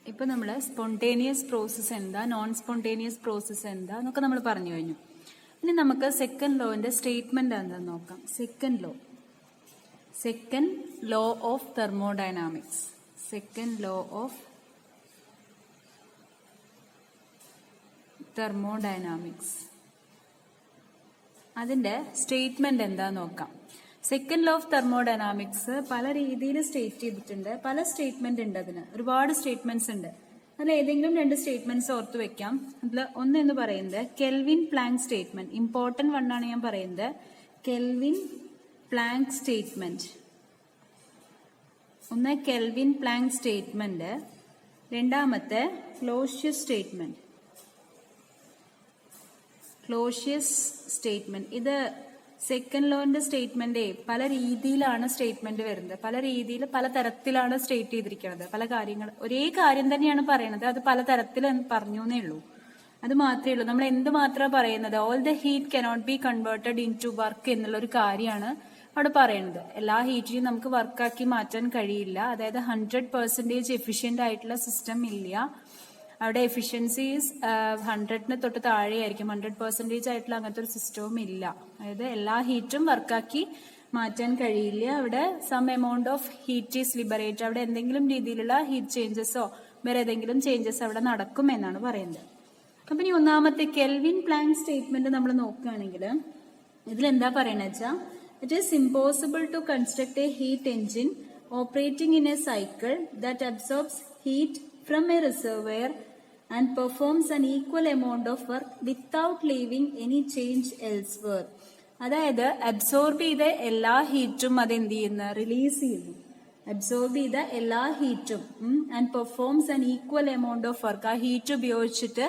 ഇപ്പൊ നമ്മൾ spontaneous process എന്താ, നോൺ സ്പോണ്ടേനിയസ് പ്രോസസ് എന്താ എന്നൊക്കെ നമ്മൾ പറഞ്ഞു കഴിഞ്ഞു. ഇനി നമുക്ക് സെക്കൻഡ് ലോന്റെ സ്റ്റേറ്റ്മെന്റ് എന്താന്ന് നോക്കാം. Second law of thermodynamics. Second law of thermodynamics, അതിന്റെ സ്റ്റേറ്റ്മെന്റ് എന്താ നോക്കാം. സെക്കൻഡ് ലോ ഓഫ് തെർമോഡൈനാമിക്സ് പല രീതിയിൽ സ്റ്റേറ്റ് ചെയ്തിട്ടുണ്ട്, പല സ്റ്റേറ്റ്മെന്റ് ഉണ്ട്. അതിന് ഒരുപാട് സ്റ്റേറ്റ്മെന്റ്സ് ഉണ്ട്. അതിൽ ഏതെങ്കിലും രണ്ട് സ്റ്റേറ്റ്മെന്റ്സ് ഓർത്ത് വെക്കാം. അതിൽ ഒന്ന് എന്ന് പറയുന്നത് കെൽവിൻ പ്ലാങ്ക് സ്റ്റേറ്റ്മെന്റ്. ഇമ്പോർട്ടന്റ് വണ്ണാണ് ഞാൻ പറയുന്നത്. Kelvin Planck statement. ഒന്ന് കെൽവിൻ പ്ലാങ്ക് സ്റ്റേറ്റ്മെന്റ്, രണ്ടാമത്തെ ക്ലോഷ്യസ് സ്റ്റേറ്റ്മെന്റ്. ക്ലോഷ്യസ് സ്റ്റേറ്റ്മെന്റ് ഇത് സെക്കൻഡ് ലോന്റെ സ്റ്റേറ്റ്മെന്റ് പല രീതിയിലാണ് സ്റ്റേറ്റ്മെന്റ് വരുന്നത്. പല രീതിയിൽ പല തരത്തിലാണ് സ്റ്റേറ്റ് ചെയ്തിരിക്കുന്നത്. പല കാര്യങ്ങൾ ഒരേ കാര്യം തന്നെയാണ് പറയുന്നത്, അത് പല തരത്തിൽ പറഞ്ഞു എന്നേ ഉള്ളൂ. അത് മാത്രമേ ഉള്ളൂ. നമ്മൾ എന്ത് മാത്രമാണ് പറയുന്നത്, all the heat cannot be converted into work എന്നുള്ള ഒരു കാര്യമാണ് അവിടെ പറയുന്നത്. എല്ലാ ഹീറ്റിനെയും നമുക്ക് വർക്കാക്കി മാറ്റാൻ കഴിയില്ല. അതായത് 100% എഫിഷ്യന്റ് ആയിട്ടുള്ള സിസ്റ്റം ഇല്ല. അവിടെ എഫിഷ്യൻസീസ് 100-ന് തൊട്ട് താഴെയായിരിക്കും. 100% ആയിട്ടുള്ള അങ്ങനത്തെ ഒരു സിസ്റ്റവും ഇല്ല. അതായത് എല്ലാ ഹീറ്റും വർക്കാക്കി മാറ്റാൻ കഴിയില്ല. അവിടെ some amount of heat is liberate. അവിടെ എന്തെങ്കിലും രീതിയിലുള്ള ഹീറ്റ് ചേഞ്ചസോ വേറെ ഏതെങ്കിലും ചേഞ്ചസ് അവിടെ നടക്കും എന്നാണ് പറയുന്നത്. അപ്പൊ ഇനി ഒന്നാമത്തെ കെൽവിൻ പ്ലാങ്ക് സ്റ്റേറ്റ്മെന്റ് നമ്മൾ നോക്കുകയാണെങ്കിൽ ഇതിലെന്താ പറയണെന്ന് വെച്ചാൽ, it is impossible to construct a heat engine operating in a cycle that absorbs heat from a reservoir and performs an equal amount of work without leaving any change elsewhere. അതായത് absorb ചെയ്ത എല്ലാ ഹീറ്റും അത് എന്ത് ചെയ്യുന്നു, release ചെയ്യുന്നു. Absorb ചെയ്ത എല്ലാ ഹീറ്റും and performs an equal amount of work. ആ ഹീറ്റ് ഉപയോഗിച്ചിട്ട്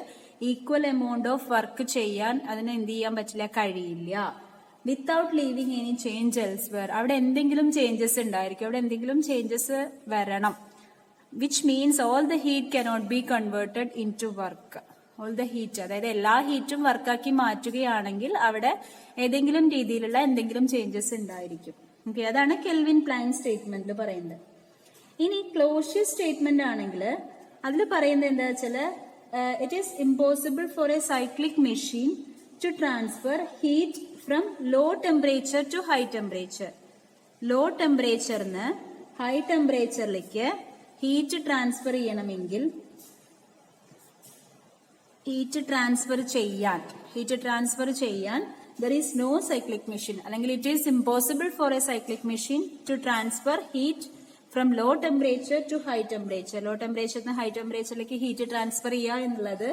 ഈക്വൽ എമൗണ്ട് ഓഫ് വർക്ക് ചെയ്യാൻ അതിന് എന്ത് ചെയ്യാൻ പറ്റില്ല, കഴിയില്ല. Without leaving any change elsewhere. അവിടെ എന്തെങ്കിലും ചേഞ്ചസ് ഉണ്ടായിരിക്കും, അവിടെ എന്തെങ്കിലും ചേഞ്ചസ് വരണം. Which means all the heat cannot be converted into work. All the heat, അതായത് എല്ലാ ഹീറ്റും വർക്കാക്കി മാറ്റുകയാണെങ്കിൽ അവിടെ ഏതെങ്കിലും രീതിയിലുള്ള എന്തെങ്കിലും ചേഞ്ചസ് ഉണ്ടായിരിക്കും. ഓക്കെ, അതാണ് കെൽവിൻ പ്ലാങ്ക് സ്റ്റേറ്റ്മെന്റിൽ പറയുന്നത്. ഇനി ക്ലോഷ്യസ് സ്റ്റേറ്റ്മെന്റ് ആണെങ്കിൽ അതിൽ പറയുന്നത് എന്താ വെച്ചാൽ, it is impossible for a cyclic machine to transfer heat from low temperature to high temperature. Low ടെമ്പറേച്ചറിന് ഹൈ ടെമ്പറേച്ചറിലേക്ക് ഹീറ്റ് ട്രാൻസ്ഫർ ചെയ്യണമെങ്കിൽ ഹീറ്റ് ട്രാൻസ്ഫർ ചെയ്യാൻ there is no cyclic machine, അല്ലെങ്കിൽ it is impossible for a cyclic machine to transfer heat from low temperature to high temperature. Low ടെമ്പറേച്ചറിന് high ടെമ്പറേച്ചറിലേക്ക് heat transfer ചെയ്യുക എന്നുള്ളത്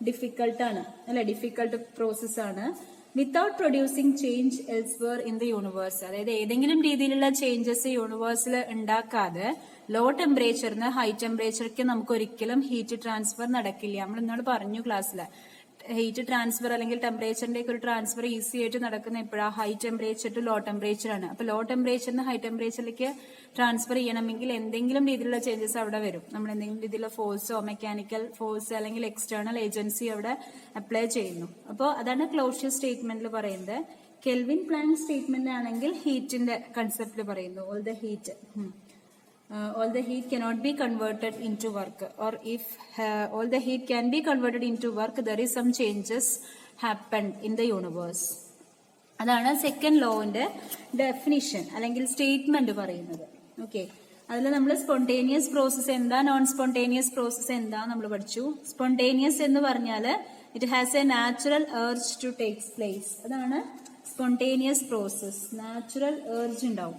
ഡിഫിക്കൽട്ടാണ്, അല്ലെ, ഡിഫിക്കൽട്ട് പ്രോസസ് ആണ്. Without producing change elsewhere in the universe. അതായത് ഏതെങ്കിലും രീതിയിലുള്ള ചേഞ്ചസ് യൂണിവേഴ്സിൽ ഉണ്ടാക്കാതെ ലോ ടെമ്പറേച്ചറിന് ഹൈ ടെമ്പറേച്ചർക്ക് നമുക്ക് ഒരിക്കലും ഹീറ്റ് ട്രാൻസ്ഫർ നടക്കില്ല. നമ്മൾ ഇന്നോട് പറഞ്ഞു ക്ലാസ്സിൽ, ഹീറ്റ് ട്രാൻസ്ഫർ അല്ലെങ്കിൽ ടെമ്പറേച്ചറിന്റെ ഒരു ട്രാൻസ്ഫർ ഈസി ആയിട്ട് നടക്കുന്ന എപ്പോഴാണ്, high temperature to low temperature ആണ്. അപ്പൊ ലോ ടെമ്പറേച്ചറിന് ഹൈ ടെമ്പറേച്ചറിലേക്ക് ട്രാൻസ്ഫർ ചെയ്യണമെങ്കിൽ എന്തെങ്കിലും രീതിയിലുള്ള ചേഞ്ചസ് അവിടെ വരും. നമ്മൾ എന്തെങ്കിലും രീതിയിലുള്ള ഫോഴ്സോ മെക്കാനിക്കൽ ഫോഴ്സ് അല്ലെങ്കിൽ എക്സ്റ്റേണൽ ഏജൻസി അവിടെ അപ്ലൈ ചെയ്യുന്നു. അപ്പോൾ അതാണ് ക്ലോഷ്യസ് സ്റ്റേറ്റ്മെന്റിൽ പറയുന്നത്. കെൽവിൻ പ്ലാങ്ക് സ്റ്റേറ്റ്മെന്റ് ആണെങ്കിൽ ഹീറ്റിന്റെ കൺസെപ്റ്റ് പറയുന്നു. All the heat cannot be converted into work, or if all the heat can be converted into work, there is some changes happened in the universe. അതാണ് second ലോന്റെ definition അല്ലെങ്കിൽ statement പറയുന്നത്. Okay, അതിൽ നമ്മൾ spontaneous process എന്താ, non spontaneous process എന്താ നമ്മൾ പഠിച്ചു. സ്പോണ്ടേനിയസ് എന്ന് പറഞ്ഞാൽ it has a natural urge to takes place. അതാണ് സ്പോണ്ടേനിയസ് പ്രോസസ്. നാച്ചുറൽ ഏർജ് ഉണ്ടാവും,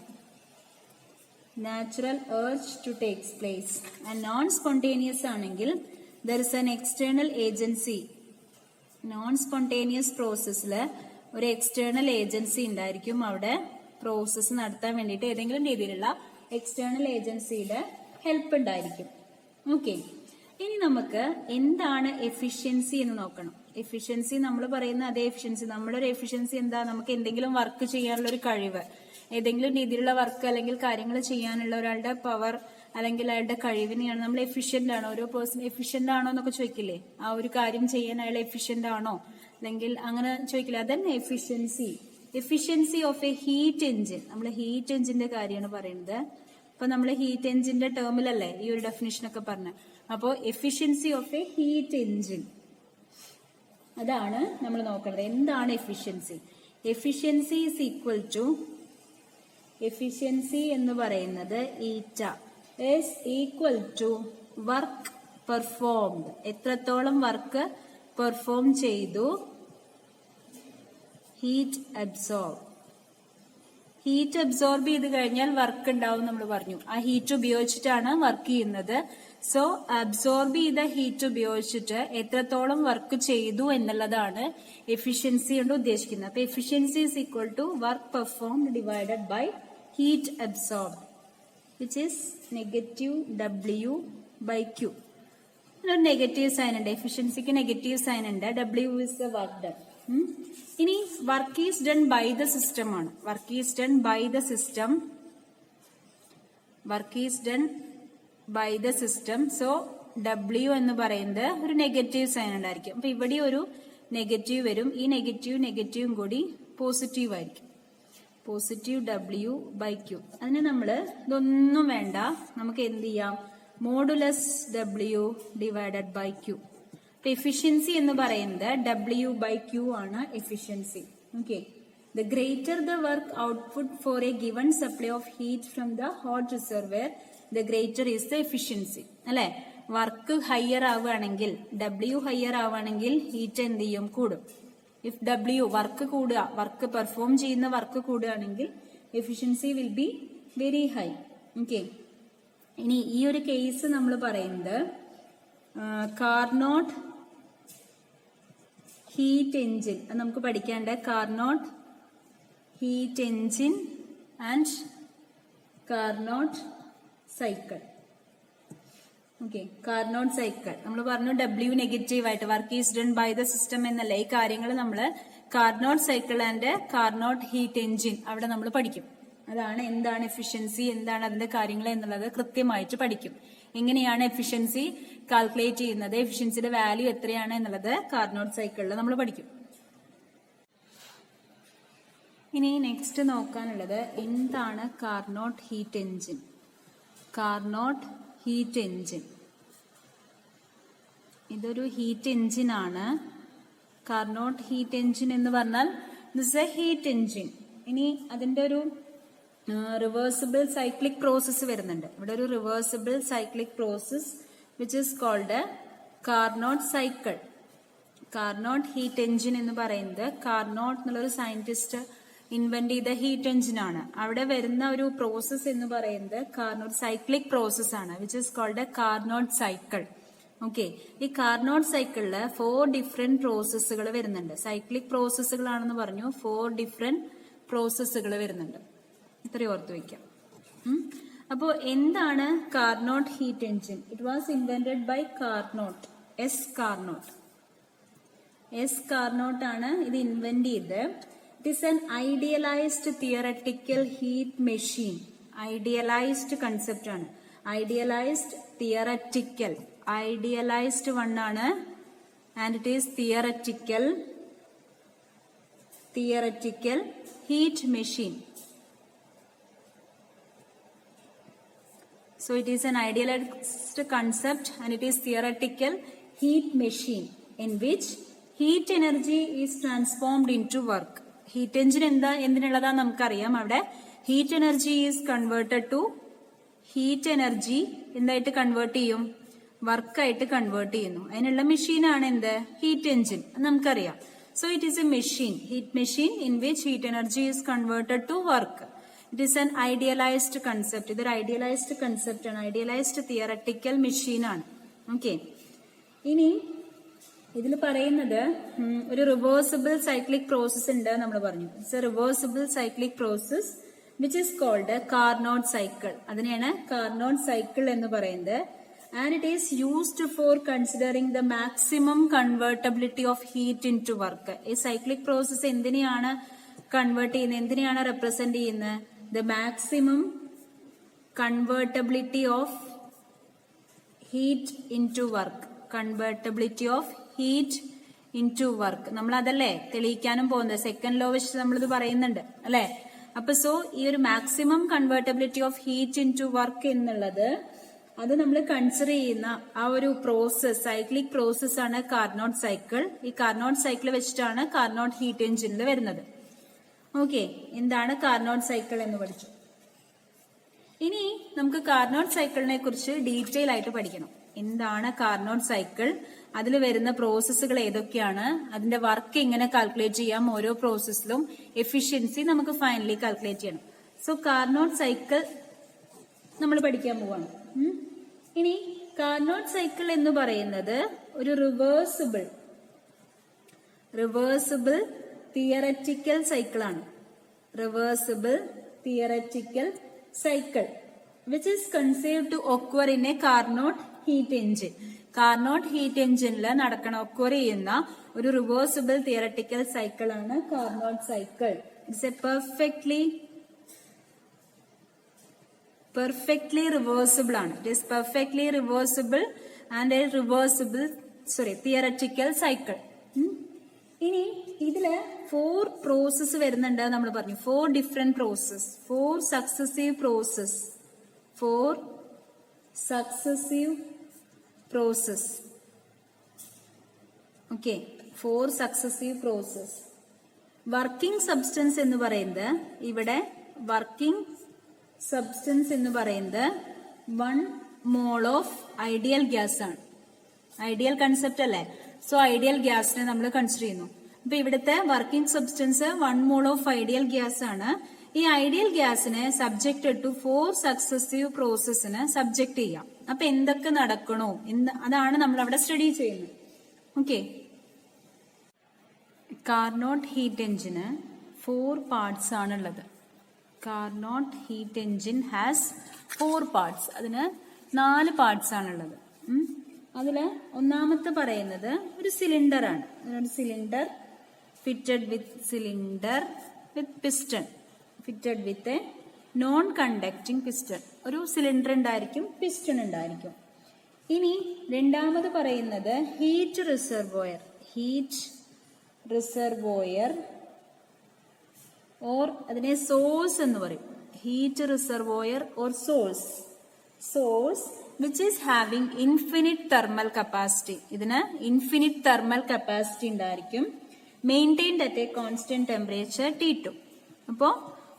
natural urge to takes place. And non-spontaneous ആണെങ്കിൽ there is an external agency. Non-spontaneous പ്രോസസ്സിൽ ഒരു എക്സ്റ്റേണൽ ഏജൻസി ഉണ്ടായിരിക്കും. അവിടെ പ്രോസസ്സ് നടത്താൻ വേണ്ടിയിട്ട് ഏതെങ്കിലും രീതിയിലുള്ള എക്സ്റ്റേണൽ ഏജൻസിയുടെ ഹെൽപ്പ് ഉണ്ടായിരിക്കും. ഓക്കെ, ഇനി നമുക്ക് എന്താണ് എഫിഷ്യൻസി എന്ന് നോക്കണം. എഫിഷ്യൻസി നമ്മൾ പറയുന്ന അതേ എഫിഷ്യൻസി, നമ്മുടെ ഒരു എഫിഷ്യൻസി എന്താ, നമുക്ക് എന്തെങ്കിലും വർക്ക് ചെയ്യാനുള്ള ഒരു കഴിവ്, ഏതെങ്കിലും രീതിയിലുള്ള വർക്ക് അല്ലെങ്കിൽ കാര്യങ്ങൾ ചെയ്യാനുള്ള ഒരാളുടെ പവർ അല്ലെങ്കിൽ അയാളുടെ കഴിവിനെയാണ് നമ്മൾ എഫിഷ്യന്റ് ആണോ, ഓരോ പേഴ്സൺ എഫിഷ്യന്റ് ആണോ എന്നൊക്കെ ചോദിക്കില്ലേ. ആ ഒരു കാര്യം ചെയ്യാൻ അയാൾ എഫിഷ്യന്റ് ആണോ അല്ലെങ്കിൽ അങ്ങനെ ചോദിക്കില്ലേ. അതന്നെ efficiency. Efficiency of a heat engine. നമ്മൾ ഹീറ്റ് എഞ്ചിന്റെ കാര്യമാണ് പറയുന്നത്. അപ്പൊ നമ്മൾ ഹീറ്റ് എഞ്ചിന്റെ ടേമിലല്ലേ ഈ ഒരു ഡെഫിനിഷൻ ഒക്കെ പറഞ്ഞത്. അപ്പോൾ efficiency of a heat engine അതാണ് നമ്മൾ നോക്കേണ്ടത്. എന്താണ് efficiency? Efficiency is equal to, efficiency എന്ന് പറയുന്നത് eta is equal to work performed. എത്രത്തോളം വർക്ക് പെർഫോം ചെയ്തു, ഹീറ്റ് അബ്സോർബ്. ഹീറ്റ് അബ്സോർബ് ചെയ്ത് കഴിഞ്ഞാൽ വർക്ക് ഉണ്ടാവും നമ്മൾ പറഞ്ഞു. ആ ഹീറ്റ് ഉപയോഗിച്ചിട്ടാണ് വർക്ക് ചെയ്യുന്നത്. സോ അബ്സോർബ് ചെയ്ത ഹീറ്റ് ഉപയോഗിച്ചിട്ട് എത്രത്തോളം വർക്ക് ചെയ്തു എന്നുള്ളതാണ് എഫിഷ്യൻസി കൊണ്ട് ഉദ്ദേശിക്കുന്നത്. അപ്പൊ efficiency is equal to work performed divided by heat absorb which is negative W by Q. ഒരു നെഗറ്റീവ് സൈൻ ഉണ്ട്, എഫിഷ്യൻസിക്ക് നെഗറ്റീവ് സൈൻ ഉണ്ട്. W is the work done. ഇനി work is done by the system ആണ്. Work is done by the system, work is done by the system. So W എന്ന് പറയുന്നത് ഒരു negative sign ഉണ്ടായിരിക്കും. അപ്പൊ ഇവിടെ ഒരു നെഗറ്റീവ് വരും. ഈ നെഗറ്റീവും കൂടി പോസിറ്റീവ് ആയിരിക്കും. Positive W by Q. അതിന് നമ്മള് ഇതൊന്നും വേണ്ട, നമുക്ക് എന്ത് ചെയ്യാം, modulus W divided by Q. അപ്പൊ എഫിഷ്യൻസി എന്ന് പറയുന്നത് W ബൈ Q ആണ് efficiency. Okay, the greater the work output for a given supply of heat from the hot reservoir, the greater is the efficiency. അല്ലെ, work higher ആവുകയാണെങ്കിൽ, W higher ആവുകയാണെങ്കിൽ heat എന്ത് ചെയ്യും, കൂടും. If W work കൂടുക, work perform ചെയ്യുന്ന work കൂടുകയാണെങ്കിൽ efficiency will be very high. Okay, ഇനി ഈ ഒരു കേസ് നമ്മൾ പറയുന്നത് കാർനോട്ട് ഹീറ്റ് എഞ്ചിൻ, അത് നമുക്ക് പഠിക്കേണ്ട. Carnot heat engine and Carnot cycle. Okay, Carnot cycle നമ്മൾ പറഞ്ഞു W നെഗറ്റീവ് ആയിട്ട്, work is done by the system എന്നല്ല. ഈ കാര്യങ്ങൾ നമ്മൾ Carnot cycle and Carnot heat engine അവിടെ നമ്മൾ പഠിക്കും. അതാണ് എന്താണ് എഫിഷ്യൻസി, എന്താണ് അതിന്റെ കാര്യങ്ങൾ എന്നുള്ളത് കൃത്യമായിട്ട് പഠിക്കും. എങ്ങനെയാണ് എഫിഷ്യൻസി കാൽക്കുലേറ്റ് ചെയ്യുന്നത്, എഫിഷ്യൻസിയുടെ വാല്യൂ എത്രയാണ് എന്നുള്ളത് കാർനോട്ട് സൈക്കിളിൽ നമ്മൾ പഠിക്കും. ഇനി നെക്സ്റ്റ് നോക്കാനുള്ളത് എന്താണ് Carnot heat engine. Carnot heat engine ഇതൊരു ഹീറ്റ് എഞ്ചിൻ ആണ്. കാർനോട്ട് ഹീറ്റ് എഞ്ചിൻ എന്ന് പറഞ്ഞാൽ ദിസ് എ ഹീറ്റ് എഞ്ചിൻ. ഇനി അതിന്റെ ഒരു റിവേഴ്സിബിൾ സൈക്ലിക് പ്രോസസ് വരുന്നുണ്ട്. ഇവിടെ ഒരു reversible cyclic process which is called Carnot cycle. Carnot heat engine എന്ന് പറയുന്നത് കാർനോട്ട് എന്നുള്ളൊരു സയന്റിസ്റ്റ് ഇൻവെന്റ് ചെയ്ത ഹീറ്റ് എഞ്ചിൻ ആണ്. അവിടെ വരുന്ന ഒരു പ്രോസസ് എന്ന് പറയുന്നത് കാർനോട്ട് സൈക്ലിക് പ്രോസസ് ആണ്, which is called Carnot cycle. Okay, ഈ കാർനോട്ട് സൈക്കിളില് 4 ഡിഫറെന്റ് പ്രോസസ്സുകൾ വരുന്നുണ്ട്. സൈക്ലിക് പ്രോസസ്സുകളാണെന്ന് പറഞ്ഞു, 4 ഡിഫറെന്റ് പ്രോസസ്സുകൾ വരുന്നുണ്ട്. ഇത്രയും ഓർത്ത് വയ്ക്കാം. അപ്പോ എന്താണ് Carnot heat engine? It was invented by Carnot, S Carnot ആണ് ഇത് ഇൻവെന്റ് ചെയ്ത്. It is an idealized theoretical heat machine. Idealized concept ആണ്. ഐഡിയലൈസ്ഡ് തിയററ്റിക്കൽ, ഐഡിയലൈസ്ഡ് വൺ ആണ്. And it is theoretical heat machine. So it is an idealized concept and it is theoretical heat machine in which heat energy is transformed into work. Heat engine എന്തിനുള്ളതാ നമുക്കറിയാം. അവിടെ heat energy is converted to heat energy എന്തായിട്ട് convert ചെയ്യും, വർക്കായിട്ട് convert ചെയ്യുന്നു. അതിനുള്ള മെഷീനാണ് എന്ത്, heat engine. നമുക്കറിയാം. So it is a machine, heat machine in which heat energy is converted to work. It is an idealized concept. ഇതൊരു idealised concept ആണ്, idealized theoretical machine ആണ്. ഓക്കെ, ഇനി ഇതിൽ പറയുന്നത് ഒരു റിവേഴ്സിബിൾ സൈക്ലിക് പ്രോസസ് ഉണ്ട് നമ്മൾ പറഞ്ഞു. It's a reversible cyclic process which is called Carnot cycle. അതിനെയാണ് കാർനോട്ട് സൈക്കിൾ എന്ന് പറയുന്നത്. And it is used for considering the maximum convertibility of heat into work. ഈ സൈക്ലിക് പ്രോസസ് എന്തിനെയാണ് convert ചെയ്യുന്നത്, എന്തിനെയാണ് റെപ്രസെന്റ് ചെയ്യുന്നത്? The maximum convertibility of heat into work. Convertibility of heat into work. നമ്മൾ അതല്ലേ തെളിയിക്കാനും പോകുന്നത്. സെക്കൻഡ് ലോ വെച്ച് നമ്മളിത് പറയുന്നുണ്ട് അല്ലെ. അപ്പൊ സോ ഈ ഒരു maximum convertibility of heat into work എന്നുള്ളത് അത് നമ്മൾ കൺസിഡർ ചെയ്യുന്ന ആ ഒരു പ്രോസസ്, സൈക്ലിക് പ്രോസസ് ആണ് കാർനോട്ട് സൈക്കിൾ. ഈ കാർനോട്ട് സൈക്കിൾ വെച്ചിട്ടാണ് കാർനോട്ട് ഹീറ്റ് എഞ്ചിനിൽ വരുന്നത്. ഓക്കെ, എന്താണ് കാർനോട്ട് സൈക്കിൾ എന്ന് പഠിച്ചു. ഇനി നമുക്ക് കാർനോട്ട് സൈക്കിളിനെ കുറിച്ച് ഡീറ്റെയിൽ ആയിട്ട് പഠിക്കണം. എന്താണ് കാർനോട്ട് സൈക്കിൾ, അതിൽ വരുന്ന പ്രോസസ്സുകൾ ഏതൊക്കെയാണ്, അതിന്റെ വർക്ക് എങ്ങനെ കാൽക്കുലേറ്റ് ചെയ്യാം, ഓരോ പ്രോസസ്സിലും എഫിഷ്യൻസി നമുക്ക് ഫൈനലി കാൽക്കുലേറ്റ് ചെയ്യണം. സോ കാർനോട്ട് സൈക്കിൾ നമ്മൾ പഠിക്കാൻ പോവാണ്. ഇനി കാർനോട്ട് സൈക്കിൾ എന്ന് പറയുന്നത് ഒരു റിവേഴ്സിബിൾ തിയററ്റിക്കൽ സൈക്കിൾ ആണ്. Reversible theoretical cycle which is conceived to occur in a Carnot heat engine. Carnot heat എഞ്ചിനിൽ ഒക്കർ ചെയ്യുന്ന ഒരു റിവേഴ്സിബിൾ തിയററ്റിക്കൽ സൈക്കിൾ ആണ് Carnot cycle. It's a perfectly reversible ആണ്. It is perfectly reversible and a theoretical cycle. ഇനി ഇതില് 4 process വരുന്നുണ്ട് നമ്മൾ പറഞ്ഞു. 4 different process, 4 successive process. Okay, 4 successive process. Working substance എന്ന് പറയുന്നത്, ഇവിടെ വർക്കിംഗ് സബ്സ്റ്റൻസ് എന്ന് പറയുന്നത് 1 മോൾ ഓഫ് ഐഡിയൽ ഗ്യാസ് ആണ്. ഐഡിയൽ കൺസെപ്റ്റ് അല്ലേ? സോ ഐഡിയൽ ഗ്യാസിനെ നമ്മൾ കൺസിഡർ ചെയ്യുന്നു. അപ്പൊ ഇവിടുത്തെ working substance 1 mole of ideal gas ആണ്. ഈ ഐഡിയൽ ഗ്യാസിനെ സബ്ജക്റ്റഡ് ടു 4 സക്സസീവ് പ്രോസസ്സിന് സബ്ജക്ട് ചെയ്യാം. അപ്പൊ എന്തൊക്കെ നടക്കണോ അതാണ് നമ്മൾ അവിടെ സ്റ്റഡി ചെയ്യുന്നത്. ഓക്കെ, കാർനോട്ട് ഹീറ്റ് എഞ്ചിന് 4 പാർട്സ് ആണുള്ളത്. Carnot heat engine has 4 parts. അതിന് 4 പാർട്സ് ആണുള്ളത്. അതില് ഒന്നാമത്തെ പറയുന്നത് ഒരു സിലിണ്ടർ ആണ്. ഒരു cylinder fitted with piston, fitted with a non conducting piston. ഒരു സിലിണ്ടർ ഉണ്ടായിരിക്കും, പിസ്റ്റൺ ഉണ്ടായിരിക്കും. ഇനി രണ്ടാമത് പറയുന്നത് ഹീറ്റ് റിസർവോയർ ഓർ അതിനെ സോഴ്സ് എന്ന് പറയും. Heat reservoir or source which is having infinite thermal capacity. ഇതിന് ഇൻഫിനിറ്റ് തെർമൽ കപ്പാസിറ്റി ഉണ്ടായിരിക്കും. Maintained at a constant temperature T2. അപ്പോ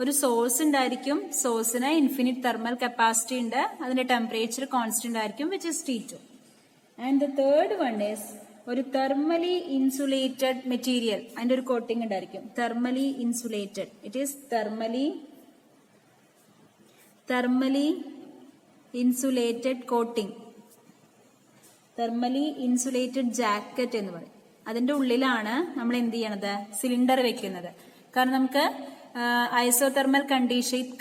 ഒരു സോഴ്സ് ഉണ്ടായിരിക്കും, സോഴ്സിന് ഇൻഫിനിറ്റ് തെർമൽ കപ്പാസിറ്റി ഉണ്ട്, അതിന്റെ ടെമ്പറേച്ചർ കോൺസ്റ്റന്റ് ആയിരിക്കും, which is T2. And the third one is ഒരു തെർമലി ഇൻസുലേറ്റഡ് മെറ്റീരിയൽ. അതിന്റെ ഒരു കോട്ടിംഗ് ഉണ്ടായിരിക്കും, thermally insulated. It is thermally insulated coating, thermally insulated jacket എന്ന് പറയും. അതിന്റെ ഉള്ളിലാണ് നമ്മൾ എന്ത് ചെയ്യണത്, സിലിണ്ടർ വെക്കുന്നത്. കാരണം നമുക്ക് ഐസോതെർമൽ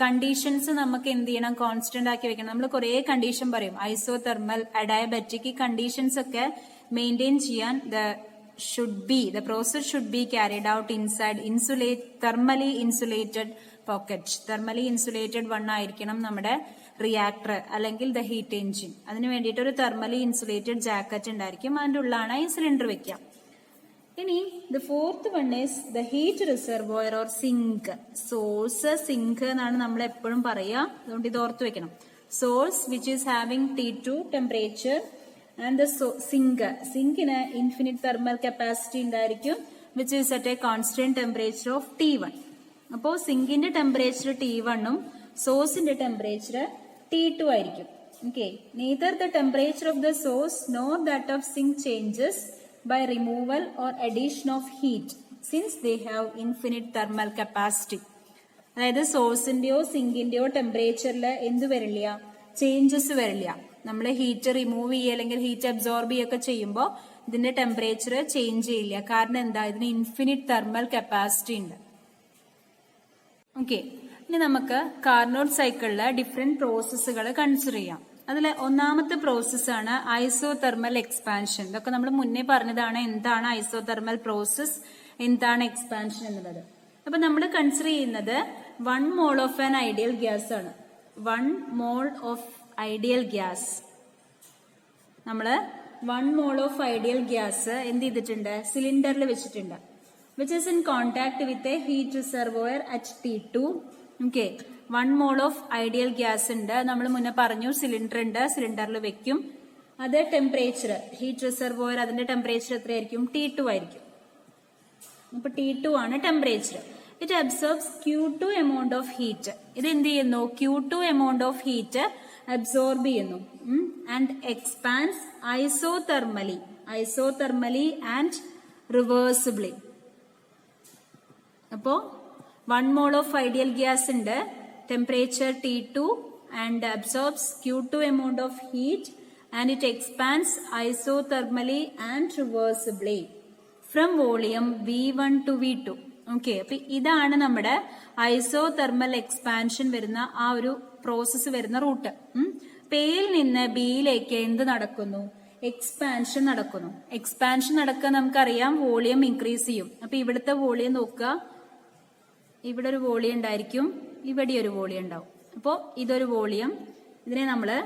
കണ്ടീഷൻസ് നമുക്ക് എന്ത് ചെയ്യണം, കോൺസ്റ്റന്റ് ആക്കി വെക്കണം. നമ്മൾ കുറെ കണ്ടീഷൻ പറയും, ഐസോതെർമൽ, അഡയബറ്റിക്, ഈ കണ്ടീഷൻസ് ഒക്കെ മെയിൻറ്റെയിൻ ചെയ്യാൻ the process should be carried out inside thermally insulated pocket. thermally insulated one ആയിരിക്കണം നമ്മുടെ റിയാക്ടർ അല്ലെങ്കിൽ ദ ഹീറ്റ് എഞ്ചിൻ. അതിന് വേണ്ടിയിട്ട് ഒരു തെർമലി ഇൻസുലേറ്റഡ് ജാക്കറ്റ് ഉണ്ടായിരിക്കും, അതിന്റെ ഉള്ളിലാണ് ഈ സിലിണ്ടർ വെക്കാം. ഇനി the fourth one is the heat reservoir or sink. Source sink എന്നാണ് നമ്മൾ എപ്പോഴും പറയുക, അതുകൊണ്ട് ഇത് ഓർത്ത് വെക്കണം. Source which is having T2 temperature and the സിങ്കിന് ഇൻഫിനിറ്റ് തെർമൽ കപ്പാസിറ്റി ഉണ്ടായിരിക്കും, which is at a constant temperature of T1. അപ്പോൾ സിങ്കിന്റെ ടെമ്പറേച്ചർ T1ഉം സോഴ്സിന്റെ ടെമ്പറേച്ചർ T2 ആയിരിക്കും. Okay, neither the temperature of the source nor that of sink changes by removal or addition of heat since they have infinite thermal capacity. അതായത് സോഴ്സിന്റെയോ സിങ്കിന്റെയോ ടെമ്പറേച്ചറിൽ എന്ത് വരില്ല, changes വരില്ല. നമ്മൾ ഹീറ്റ് റിമൂവ് ചെയ്യുക അല്ലെങ്കിൽ ഹീറ്റ് അബ്സോർബ് ചെയ്യുകയൊക്കെ ചെയ്യുമ്പോൾ ഇതിന്റെ ടെമ്പറേച്ചർ ചേഞ്ച് ചെയ്യില്ല. കാരണം എന്താ, ഇതിന് ഇൻഫിനിറ്റ് തെർമൽ കപ്പാസിറ്റി ഉണ്ട്. ഓക്കെ, ഇനി നമുക്ക് കാർനോട്ട് സൈക്കിളിലെ ഡിഫറെന്റ് പ്രോസസ്സുകൾ കൺസിഡർ ചെയ്യാം. അതിൽ ഒന്നാമത്തെ പ്രോസസ്സാണ് ഐസോതെർമൽ എക്സ്പാൻഷൻ. ഇതൊക്കെ നമ്മൾ മുന്നേ പറഞ്ഞതാണ്, എന്താണ് ഐസോതെർമൽ പ്രോസസ്, എന്താണ് എക്സ്പാൻഷൻ എന്നുള്ളത്. അപ്പൊ നമ്മൾ കൺസിഡർ ചെയ്യുന്നത് 1 mole of an ideal gas ആണ്. 1 മോൾ ഓഫ് ഐഡിയൽ ഗ്യാസ്, നമ്മള് 1 മോൾ ഓഫ് ഐഡിയൽ ഗ്യാസ് എന്ത് ചെയ്തിട്ടുണ്ട്, സിലിണ്ടറിൽ വെച്ചിട്ടുണ്ട്. which is in contact with a heat reservoir at T2. Okay, 1 mole of ideal gas ഉണ്ട്. നമ്മൾ മുന്നേ പറഞ്ഞു സിലിണ്ടർ ഉണ്ട്, സിലിണ്ടറിൽ വെക്കും. അത് ടെമ്പറേച്ചർ ഹീറ്റ് റിസർവോയർ അതിന്റെ ടെമ്പറേച്ചർ എത്രയായിരിക്കും? T2 ആയിരിക്കും. അപ്പൊ T2 ആണ് temperature. It absorbs Q2 amount of heat. ഇത് എന്ത് ചെയ്യുന്നു? Q2 amount of heat absorb ചെയ്യുന്നു and expands isothermally and reversibly. അപ്പോ 1 mole ഓഫ് ഐഡിയൽ ഗ്യാസ് ഉണ്ട്, temperature T2 and absorbs Q2 amount of heat and it expands isothermally and reversibly from volume V1 to V2. Okay, അപ്പൊ ഇതാണ് നമ്മുടെ isothermal expansion വരുന്ന ആ ഒരു process വരുന്ന root. എയിൽ നിന്ന് ബിയിലേക്ക് എന്ത് നടക്കുന്നു? എക്സ്പാൻഷൻ നടക്കുന്നു. എക്സ്പാൻഷൻ നടക്കാൻ നമുക്കറിയാം വോളിയം ഇൻക്രീസ് ചെയ്യും. അപ്പൊ ഇവിടുത്തെ വോളിയം നോക്കുക, ഇവിടെ ഒരു വോളിയം ഉണ്ടായിരിക്കും, ഇവിടെ ഒരു വോളിയം ഉണ്ടാവും. അപ്പോ ഇതൊരു വോളിയം, ഇതിനെ നമ്മള്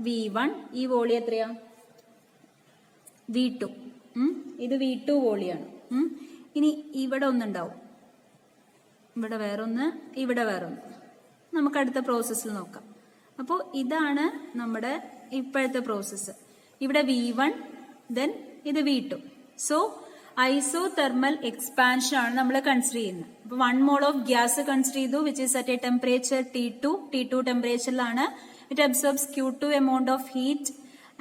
V1, ഈ വോളിയം എത്രയാ? V2. ഇത് V2 വോളിയാണ്. ഇനി ഇവിടെ ഒന്നുണ്ടാവും, ഇവിടെ വേറൊന്ന്, ഇവിടെ വേറൊന്ന്. നമുക്ക് അടുത്ത പ്രോസസ്സിൽ നോക്കാം. അപ്പോൾ ഇതാണ് നമ്മുടെ ഇപ്പോഴത്തെ പ്രോസസ്സ്. ഇവിടെ V1, ദെൻ ഇത് V2. സോ ഐസോതെർമൽ എക്സ്പാൻഷൻ ആണ് നമ്മൾ കൺസിഡർ ചെയ്യുന്നത്. അപ്പൊ 1 mole ഓഫ് ഗ്യാസ് കൺസിഡർ ചെയ്തു, which is at a temperature T2 ടെമ്പറേച്ചറിലാണ്. It absorbs Q2 amount of heat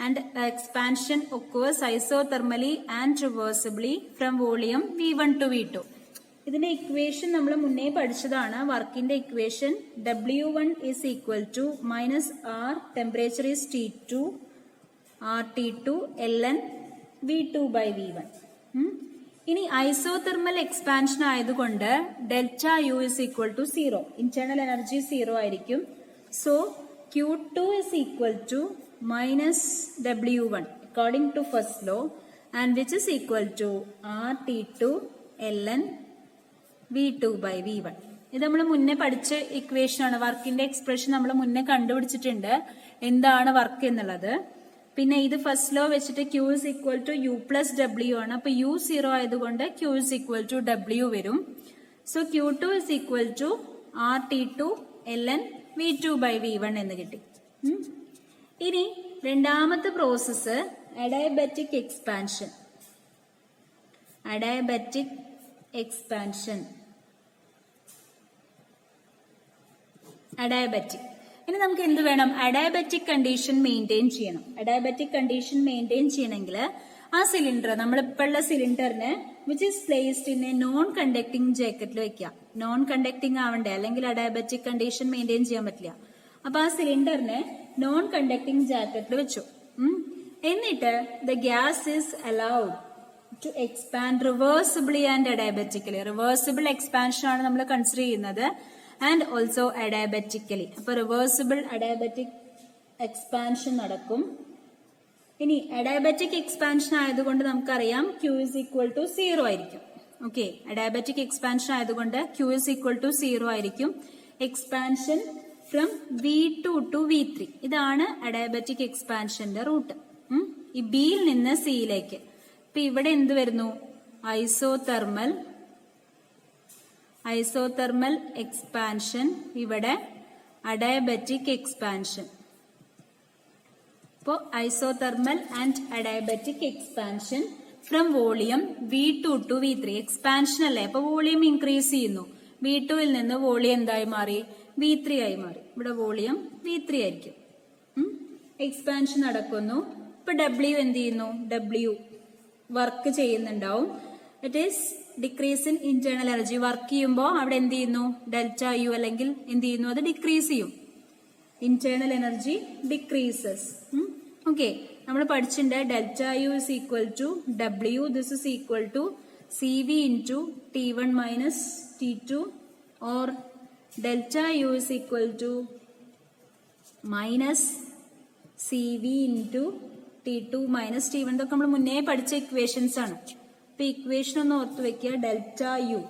and expansion occurs isothermally and reversibly from volume V1 to V2. ഇതിന്റെ equation നമ്മൾ മുന്നേ പഠിച്ചതാണ്. വർക്കിന്റെ equation W1 is equal to minus R, temperature is T2, RT2 ln V2 by V1. ഇനി isothermal expansion ആയതുകൊണ്ട് delta U is equal to 0. Internal energy 0 ആയിരിക്കും. So Q2 is equal to minus W1 according to first law, and which is equal to RT2 ln V2 by V1. ഇത് നമ്മൾ മുന്നേ പഠിച്ച equation ആണ്. വർക്കിന്റെ expression നമ്മൾ മുന്നേ കണ്ടുപിടിച്ചിട്ടുണ്ട് എന്താണ് വർക്ക് എന്നുള്ളത്. പിന്നെ ഇത് ഫസ്റ്റ് ലോ വെച്ചിട്ട് Q is equal to U plus W ആണ്. അപ്പൊ U 0 ആയതുകൊണ്ട് Q is equal to W വരും. So Q2 is equal to RT2 ln V2 by V1 എന്ന് കിട്ടി. ഇനി രണ്ടാമത്തെ പ്രോസസ്സ് അഡയബറ്റിക് എക്സ്പാൻഷൻ. അഡയബറ്റിക്. ഇനി നമുക്ക് എന്ത് വേണം? അഡയബറ്റിക് കണ്ടീഷൻ മെയിൻറ്റെയിൻ ചെയ്യണം. അഡയബറ്റിക് കണ്ടീഷൻ മെയിൻറ്റെയിൻ ചെയ്യണമെങ്കിൽ ആ സിലിണ്ടർ, നമ്മളിപ്പോഴുള്ള സിലിണ്ടറിന് which is placed in a non conducting ജാക്കറ്റിൽ വെക്കാം. നോൺ കണ്ടക്ടിങ് ആവണ്ടേ, അല്ലെങ്കിൽ അഡയബറ്റിക് കണ്ടീഷൻ മെയിൻറ്റെയിൻ ചെയ്യാൻ പറ്റില്ല. അപ്പൊ ആ സിലിണ്ടറിനെ നോൺ കണ്ടക്ടിങ് ജാക്കറ്റിൽ വെച്ചു. എന്നിട്ട് the gas is allowed to expand reversibly and adiabatically. Reversible expansion ആണ് നമ്മൾ കൺസിഡർ ചെയ്യുന്നത്, ആൻഡ് ഓൾസോ അഡയബറ്റിക്കലി. അപ്പൊ റിവേഴ്സിബിൾ അഡയബറ്റിക് എക്സ്പാൻഷൻ നടക്കും. ഇനി അഡയബറ്റിക് എക്സ്പാൻഷൻ ആയതുകൊണ്ട് നമുക്കറിയാം Q is equal to 0 ആയിരിക്കും. ഓക്കെ, അഡയബറ്റിക് എക്സ്പാൻഷൻ ആയതുകൊണ്ട് Q is equal to 0 ആയിരിക്കും. Expansion from V2 to V3. ഇതാണ് അഡയബറ്റിക് എക്സ്പാൻഷന്റെ റൂട്ട്. ഈ ബിയിൽ നിന്ന് സിയിലേക്ക്. ഇപ്പൊ ഇവിടെ എന്ത് വരുന്നു? ഐസോതെർമൽ എക്സ്പാൻഷൻ, ഇവിടെ അഡയബറ്റിക് എക്സ്പാൻഷൻ. ഇപ്പോ isothermal and adiabatic expansion from volume V2 to V3. Expansion അല്ലേ, അപ്പൊ വോളിയം ഇൻക്രീസ് ചെയ്യുന്നു. V2 നിന്ന് വോളിയം എന്തായി മാറി? V3 ആയി മാറി. ഇവിടെ വോളിയം V3 ആയിരിക്കും. എക്സ്പാൻഷൻ നടക്കുന്നു. ഇപ്പൊ W എന്ത് ചെയ്യുന്നു? W വർക്ക് ചെയ്യുന്നുണ്ടാവും. It is decrease in internal energy. Work ചെയ്യുമ്പോൾ അവിടെ എന്ത് ചെയ്യുന്നു? ഡെൽറ്റ U അല്ലെങ്കിൽ എന്ത് ചെയ്യുന്നു? അത് ഡിക്രീസ് ചെയ്യും. Internal energy decreases. ഓക്കെ, നമ്മൾ പഠിച്ചിട്ടുണ്ട് delta U is equal to W. This is equal to CV into T1 minus T2, or delta U is equal to minus CV into T2 minus T1. ഇതൊക്കെ നമ്മൾ മുന്നേ പഠിച്ച equations ആണ്. അപ്പൊ equation ഒന്ന് ഓർത്ത് വെക്കുക. ഡെൽറ്റ U,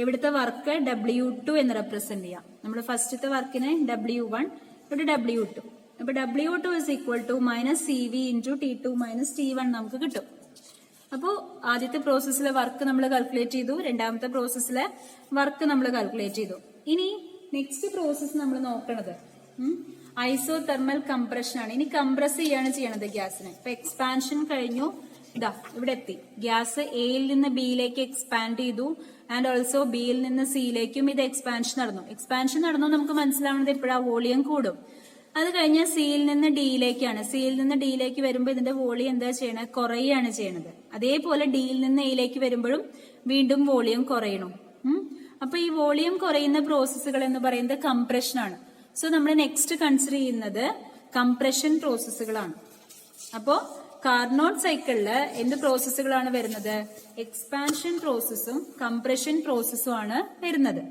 ഇവിടുത്തെ വർക്ക് W2 എന്ന് റെപ്രസെന്റ് ചെയ്യാം. നമ്മുടെ ഫസ്റ്റത്തെ വർക്കിന് W1, ഇവിടെ W2. അപ്പൊ W2 is equal to minus CV into T2 minus T1 നമുക്ക് കിട്ടും. അപ്പോൾ ആദ്യത്തെ പ്രോസസ്സിലെ വർക്ക് നമ്മൾ കാൽക്കുലേറ്റ് ചെയ്തു, രണ്ടാമത്തെ പ്രോസസ്സിലെ വർക്ക് നമ്മൾ കാൽക്കുലേറ്റ് ചെയ്തു. ഇനി നെക്സ്റ്റ് പ്രോസസ്സ് നമ്മൾ നോക്കണത് ഐസോതെർമൽ കംപ്രഷൻ ആണ്. ഇനി കംപ്രസ് ചെയ്യാണ് ചെയ്യണത് ഗ്യാസിനെ. ഇപ്പൊ എക്സ്പാൻഷൻ കഴിഞ്ഞു, ഇതാ ഇവിടെ എത്തി. ഗ്യാസ് എയിൽ നിന്ന് ബിയിലേക്ക് എക്സ്പാൻഡ് ചെയ്തു ആൻഡ് ഓൾസോ ബിയിൽ നിന്ന് സിയിലേക്കും ഇത് എക്സ്പാൻഷൻ നടന്നു. എക്സ്പാൻഷൻ നടന്നു നമുക്ക് മനസ്സിലാവുന്നത് എപ്പോഴാ, വോളിയം കൂടും. അത് കഴിഞ്ഞാൽ സിയിൽ നിന്ന് ഡിയിലേക്കാണ്. സിയിൽ നിന്ന് ഡിയിലേക്ക് വരുമ്പോൾ ഇതിന്റെ വോളിയം എന്താ ചെയ്യണത്, കുറയാണ് ചെയ്യണത്. അതേപോലെ ഡിയിൽ നിന്ന് എയിലേക്ക് വരുമ്പോഴും വീണ്ടും വോളിയം കുറയണം. അപ്പൊ ഈ വോളിയം കുറയുന്ന പ്രോസസ്സുകൾ എന്ന് പറയുന്നത് കംപ്രഷൻ ആണ്. സോ നമ്മൾ നെക്സ്റ്റ് കൺസിഡർ ചെയ്യുന്നത് കംപ്രഷൻ പ്രോസസ്സുകളാണ്. അപ്പോ കാർനോട്ട് സൈക്കിളില് എന്ത് പ്രോസസ്സുകളാണ് വരുന്നത്, എക്സ്പാൻഷൻ പ്രോസസ്സും കംപ്രഷൻ പ്രോസസ്സും ആണ് വരുന്നത്.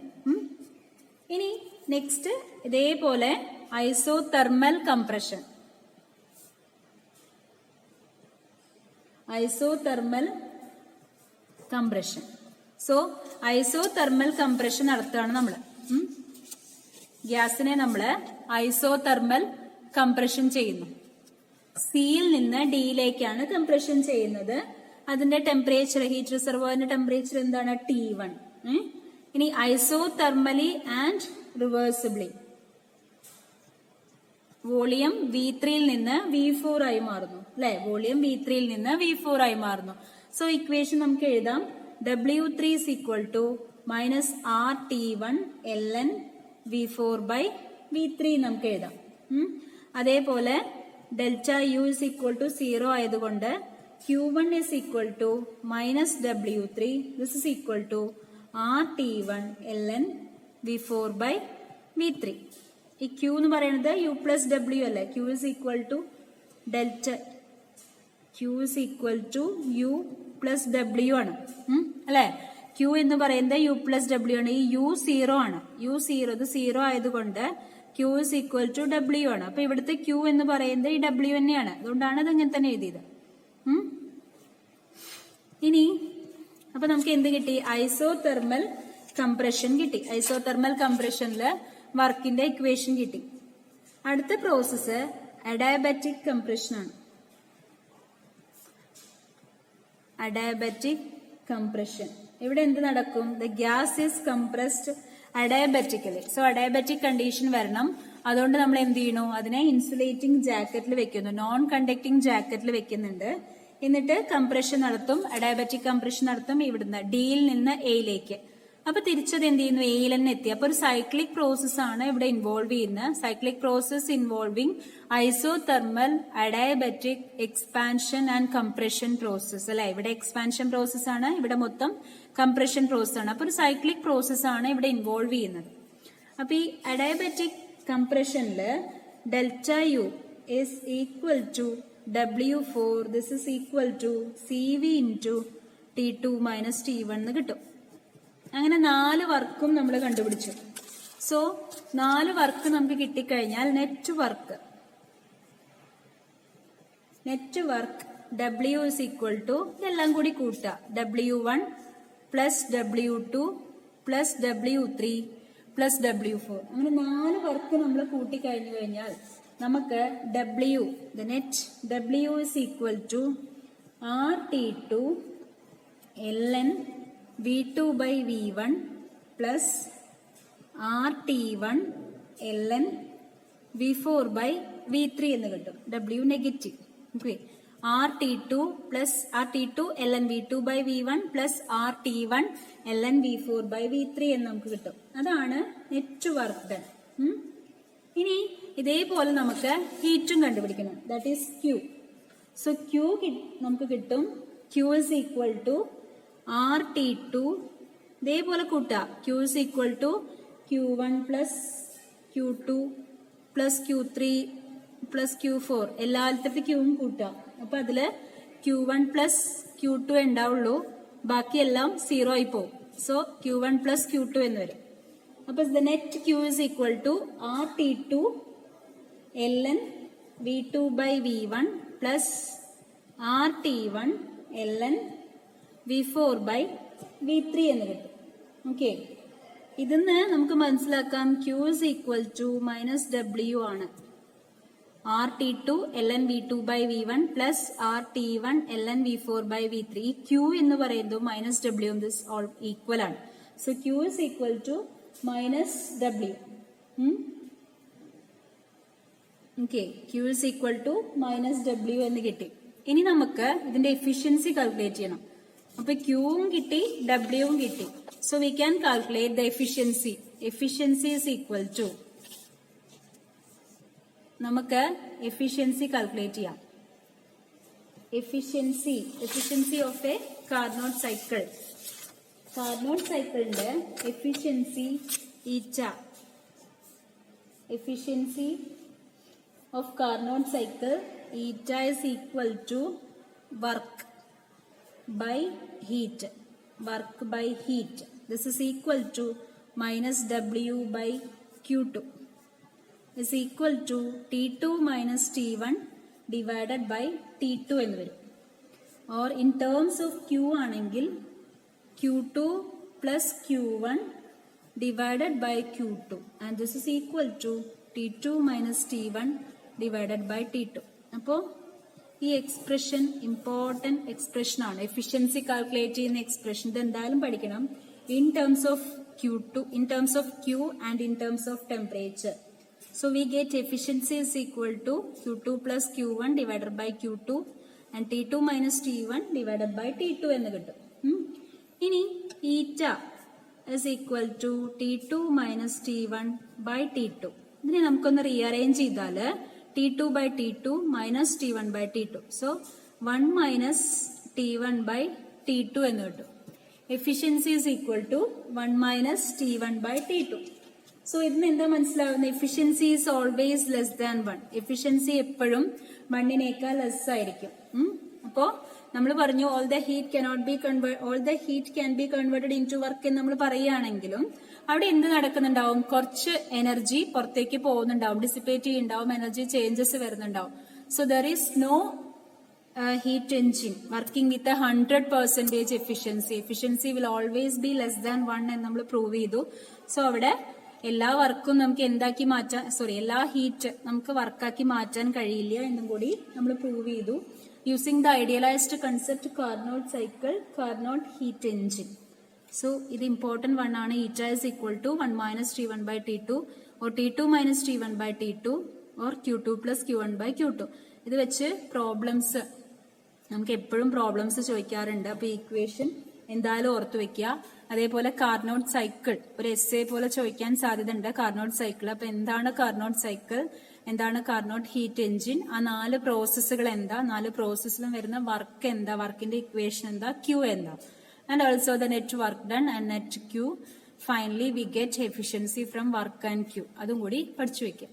ഇനി നെക്സ്റ്റ് ഇതേപോലെ isothermal compression. Isothermal compression. So isothermal compression നടത്തുകയാണ് നമ്മള്. ഗ്യാസിനെ നമ്മള് ഐസോതെർമൽ കംപ്രഷൻ ചെയ്യുന്നു. സിയിൽ നിന്ന് ഡിയിലേക്കാണ് കംപ്രഷൻ ചെയ്യുന്നത്. അതിന്റെ ടെമ്പറേച്ചർ, ഹീറ്റ് റിസർവോയറിന്റെ ടെമ്പറേച്ചർ എന്താണ്, T1. ഇനി ഐസോതെർമലി ആൻഡ് റിവേഴ്സിബിളി വോളിയം V3യിൽ നിന്ന് V4 ആയി മാറുന്നു അല്ലെ. വോളിയം V3യിൽ നിന്ന് V4 ആയി മാറുന്നു. സോ ഇക്വേഷൻ നമുക്ക് എഴുതാം. W3 is equal to minus RT1 ln V4 by V3 നമുക്ക് എഴുതാം. അതേപോലെ delta U is equal to 0 ആയതുകൊണ്ട് Q1 is equal to minus W3. This is equal to RT1 ln V4 by V3. ഈ Q എന്ന് പറയുന്നത് U plus W അല്ലേ. Q is equal to delta, Q is equal to U plus W ആണ് അല്ലെ. Q എന്ന് പറയുന്നത് U plus W ആണ്. ഈ U 0 ആണ്. U 0 ഇത് 0 ആയതുകൊണ്ട് Q is equal to W ആണ്. അപ്പൊ ഇവിടുത്തെ Q എന്ന് പറയുന്നത് ഈ W തന്നെയാണ്. അതുകൊണ്ടാണ് ഇത് ഇങ്ങനെ തന്നെ എഴുതിയത്. ഇനി അപ്പൊ നമുക്ക് എന്ത് കിട്ടി, ഐസോതെർമൽ കംപ്രഷൻ കിട്ടി. ഐസോതെർമൽ കംപ്രഷനില് വർക്കിന്റെ ഇക്വേഷൻ കിട്ടി. അടുത്ത പ്രോസസ്സ് അഡയബാറ്റിക് കംപ്രഷൻ ആണ്. Adiabatic compression. ഇവിടെ എന്ത് നടക്കും, the gas is compressed adiabatically. So adiabatic condition വരണം. അതുകൊണ്ട് നമ്മൾ എന്ത് ചെയ്യണു, അതിനെ ഇൻസുലേറ്റിംഗ് ജാക്കറ്റിൽ വെക്കുന്നു, നോൺ കണ്ടക്ടിങ് ജാക്കറ്റിൽ വെക്കുന്നുണ്ട്. എന്നിട്ട് കംപ്രഷൻ നടത്തും, അഡയബാറ്റിക് കംപ്രഷൻ നടത്തും ഇവിടുന്ന് ഡിയിൽ നിന്ന് എയിലേക്ക്. അപ്പൊ തിരിച്ചത് എന്ത് ചെയ്യുന്നു, എയിൽ തന്നെ എത്തി. അപ്പൊ ഒരു സൈക്ലിക് പ്രോസസ് ആണ് ഇവിടെ ഇൻവോൾവ് ചെയ്യുന്നത്. Cyclic process involving isothermal adiabatic expansion and compression process അല്ലെ. ഇവിടെ എക്സ്പാൻഷൻ പ്രോസസ് ആണ്, ഇവിടെ മൊത്തം കംപ്രഷൻ പ്രോസസ് ആണ്. അപ്പൊ ഒരു സൈക്ലിക് പ്രോസസ് ആണ് ഇവിടെ ഇൻവോൾവ് ചെയ്യുന്നത്. അപ്പൊ ഈ അഡയബാറ്റിക് കംപ്രഷനില് delta U is equal to W4. This is equal to CV into T2 minus T1 എന്ന് കിട്ടും. അങ്ങനെ 4 വർക്കും നമ്മൾ കണ്ടുപിടിച്ചു. സോ 4 വർക്ക് നമുക്ക് കിട്ടിക്കഴിഞ്ഞാൽ net work W is equal to ഇതെല്ലാം കൂടി കൂട്ടുക, W1 plus W2 plus W3 plus W4. അങ്ങനെ 4 വർക്ക് നമ്മൾ കൂട്ടിക്കഴിഞ്ഞു കഴിഞ്ഞാൽ നമുക്ക് W, the net W is equal to RT2 ln V2 by V1 plus RT1 ln V4 by V3 എന്ന് കിട്ടും. W negative. Okay, RT2 plus RT2 ln V2 by V1 plus RT1 ln V4 by V3 എന്ന് നമുക്ക് കിട്ടും. അതാണ് net work done. ഇനി ഇതേപോലെ നമുക്ക് ഹീറ്റും കണ്ടുപിടിക്കണം. That is Q. So Q നമുക്ക് കിട്ടും. Q is equal to RT2. ഇതേപോലെ കൂട്ടുക. Q is equal to Q1 plus Q2 plus Q3 plus Q4 എല്ലാത്തിലും Qവും കൂട്ടുക. അപ്പൊ അതില് Q1 plus Q2 ഉണ്ടാവുള്ളൂ, ബാക്കിയെല്ലാം 0 ആയി പോകും. സോ Q1 plus Q2 എന്ന് വരും. അപ്പൊ the net Q is equal to RT2 ln V2 by V1 plus RT1 ln V4 by V3 എന്ന് കിട്ടും. ഓക്കെ, ഇതിന്ന് നമുക്ക് മനസ്സിലാക്കാം Q is equal to minus W ആണ്. RT2 ln V2 by V1 plus RT1 ln V4 by V3. ഈ Q എന്ന് പറയുന്നത് minus W this all equal ആണ്. So Q is equal to minus W. Okay, Q is equal to minus W എന്ന് കിട്ടി. ഇനി നമുക്ക് ഇതിന്റെ efficiency calculate ചെയ്യണം. അപ്പൊ Qവും കിട്ടി, Wവും കിട്ടി. So we can calculate the efficiency. Efficiency is equal to, നമുക്ക് എഫിഷ്യൻസി കാൽക്കുലേറ്റ് ചെയ്യാം. Efficiency of a Carnot cycle. Carnot സൈക്കിളിന്റെ efficiency eta. Efficiency of Carnot cycle eta is equal to work by heat. Work by heat. This is equal to minus W by Q2 is equal to T2 minus T1 divided by T2 എന്ന് വരും. or in terms of Q ആണെങ്കിൽ Q2 plus Q1 divided by Q2 and this is equal to T2 minus T1 divided by T2. അപ്പോൾ ഈ expression important expression ആണ്. Efficiency calculate ചെയ്യുന്ന expression ഇത് എന്തായാലും പഠിക്കണം. in terms of Q2, in terms of Q and in terms of temperature. So we get efficiency is equal to Q2 plus Q1 divided by Q2 and T2 minus T1 divided by T2 എന്ന് കിട്ടും. ഇനി ഈറ്റ is equal to T2 minus T1 by T2. ഇതിനെ നമുക്കൊന്ന് rearrange ചെയ്താൽ T2 by T2 minus T1 by T2. So 1 minus T1 by T2 എന്ന് കിട്ടും. Efficiency is equal to 1 minus T1 by T2. So ഇതിന് എന്താ മനസ്സിലാവുന്നത്? Efficiency is always less than 1. Efficiency എപ്പോഴും 1നേക്കാൾ less ആയിരിക്കും. അപ്പോ നമ്മൾ പറഞ്ഞു all the heat can be converted into work എന്ന് നമ്മൾ പറയുകയാണെങ്കിലും അവിടെ എന്ത് നടക്കുന്നുണ്ടാവും? കുറച്ച് എനർജി പുറത്തേക്ക് പോകുന്നുണ്ടാവും, ഡിസിപ്പേറ്റ് ചെയ്യുന്നുണ്ടാവും, എനർജി ചേഞ്ചസ് വരുന്നുണ്ടാവും. So there is no heat engine working with a 100% efficiency. Efficiency will always be less than 1 എന്ന് നമ്മൾ പ്രൂവ് ചെയ്തു. സോ അവിടെ എല്ലാ വർക്കും നമുക്ക് എന്താക്കി മാറ്റാൻ, എല്ലാ ഹീറ്റ് നമുക്ക് വർക്കാക്കി മാറ്റാൻ കഴിയില്ല എന്നും കൂടി നമ്മൾ പ്രൂവ് ചെയ്തു. Using the idealized concept Carnot cycle, Carnot heat engine. So ഇത് ഇമ്പോർട്ടന്റ് വൺ ആണ്. Eta is equal to 1 minus T1 by T2 or T2 minus T1 by T2 or Q2 plus Q1 by Q2. ഇത് വെച്ച് problems നമുക്ക് എപ്പോഴും problems ചോദിക്കാറുണ്ട്. അപ്പൊ equation എന്തായാലും ഓർത്തു വെക്കുക. അതേപോലെ കാർനോട്ട് സൈക്കിൾ ഒരു എസ്സേ പോലെ ചോദിക്കാൻ സാധ്യത ഉണ്ട്. കാർനോട്ട് സൈക്കിൾ, അപ്പൊ എന്താണ് കാർനോട്ട് സൈക്കിൾ, എന്താണ് കാർനോട്ട് ഹീറ്റ് എഞ്ചിൻ, ആ 4 പ്രോസസ്സുകൾ എന്താ, 4 പ്രോസസ്സിലും വരുന്ന വർക്ക് എന്താ, വർക്കിന്റെ ഇക്വേഷൻ എന്താ, ക്യൂ എന്താ, and also the net work done and net Q. Finally we get efficiency from work and Q. അതും കൂടി പഠിച്ചു വെക്കാം.